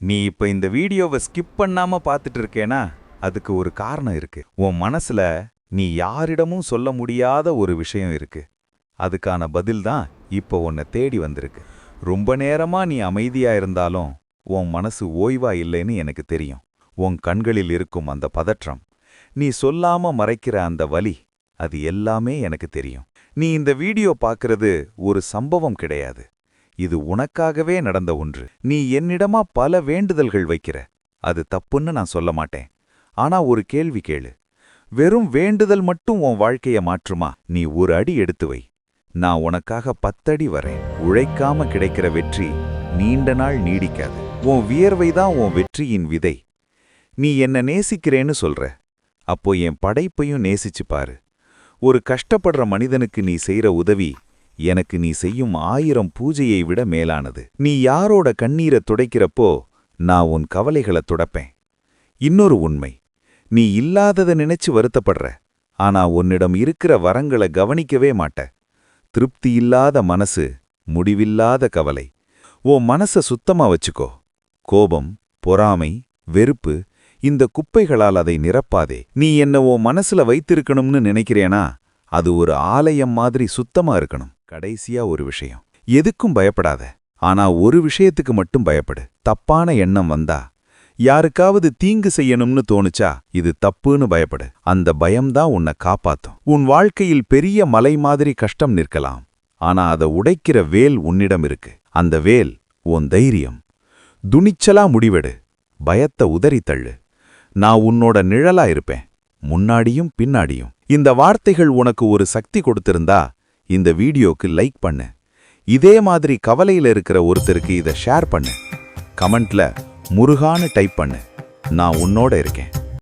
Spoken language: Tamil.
நீ இப்ப இந்த வீடியோவை ஸ்கிப் பண்ணாம பார்த்துட்டு இருக்கேனா அதுக்கு ஒரு காரணம் இருக்கு. உன் மனசுல நீ யாரிடமும் சொல்ல முடியாத ஒரு விஷயம் இருக்கு. அதுக்கான பதில் தான் இப்போ உன்னை தேடி வந்திருக்கு. ரொம்ப நேரமா நீ அமைதியா இருந்தாலும் உன் மனசு ஓய்வா இல்லைன்னு எனக்கு தெரியும். உன் கண்களில் இருக்கும் அந்த பதற்றம், நீ சொல்லாம மறைக்கிற அந்த வலி, அது எல்லாமே எனக்கு தெரியும். நீ இந்த வீடியோ பார்க்கறது ஒரு சம்பவம் கிடையாது. இது உனக்காகவே நடந்த ஒன்று. நீ என்னிடமா பல வேண்டுதல்கள் வைக்கிற. அது தப்புன்னு நான் சொல்ல மாட்டேன். ஆனா ஒரு கேள்வி கேளு. வெறும் வேண்டுதல் மட்டும் உன் வாழ்க்கைய மாற்றுமா? நீ ஒரு அடி எடுத்து வை. நான் உனக்காக 10 அடி வரேன். உழைக்காம கிடைக்கிற வெற்றி நீண்ட நாள் நீடிக்காது. உன் வியர்வைதான் உன் வெற்றியின் விதை. நீ என்ன நேசிக்கிறேன்னு சொல்ற. அப்போ என் படைப்பையும் நேசிச்சு பாரு. ஒரு கஷ்டப்படுற மனிதனுக்கு நீ செய்யற உதவி எனக்கு நீ செய்யும் 1000 பூஜையை விட மேலானது. நீ யாரோட கண்ணீரை துடைக்கிறப்போ நான் உன் கவலைகளை துடைப்பேன். இன்னொரு உண்மை, நீ இல்லாததை நினைச்சு வருத்தப்படுற. ஆனா உன்னிடம் இருக்கிற வரங்களை கவனிக்கவே மாட்ட. திருப்தி இல்லாத மனசு, முடிவில்லாத கவலை. உன் மனச சுத்தமா வச்சுக்கோ. கோபம், பொறாமை, வெறுப்பு, இந்த குப்பைகளால் அதை நிரப்பாதே. நீ என்ன உன் மனசுல வைத்திருக்கணும்னு நினைக்கிறேனா அது ஒரு ஆலயம் மாதிரி சுத்தமா இருக்கணும். கடைசியா ஒரு விஷயம், எதுக்கும் பயப்படாத. ஆனா ஒரு விஷயத்துக்கு மட்டும் பயப்படு. தப்பான எண்ணம் வந்தா, யாருக்காவது தீங்கு செய்யணும்னு தோணுச்சா, இது தப்புன்னு பயப்படு. அந்த பயம்தான் உன்னை காப்பாத்தும். உன் வாழ்க்கையில் பெரிய மலை மாதிரி கஷ்டம் நிற்கலாம். ஆனா அதை உடைக்கிற வேல் உன்னிடம் இருக்கு. அந்த வேல் உன் தைரியம். துணிச்சலா முடிவெடு. பயத்தை உதறித்தள்ளு. நான் உன்னோட நிழலா இருப்பேன், முன்னாடியும் பின்னாடியும். இந்த வார்த்தைகள் உனக்கு ஒரு சக்தி கொடுத்திருந்தா இந்த வீடியோக்கு லைக் பண்ணு. இதே மாதிரி கவலையில இருக்கிற ஒருத்தருக்கு இதை ஷேர் பண்ணு. கமெண்ட்ல முருகான்னு டைப் பண்ணு. நான் உன்னோட இருக்கேன்.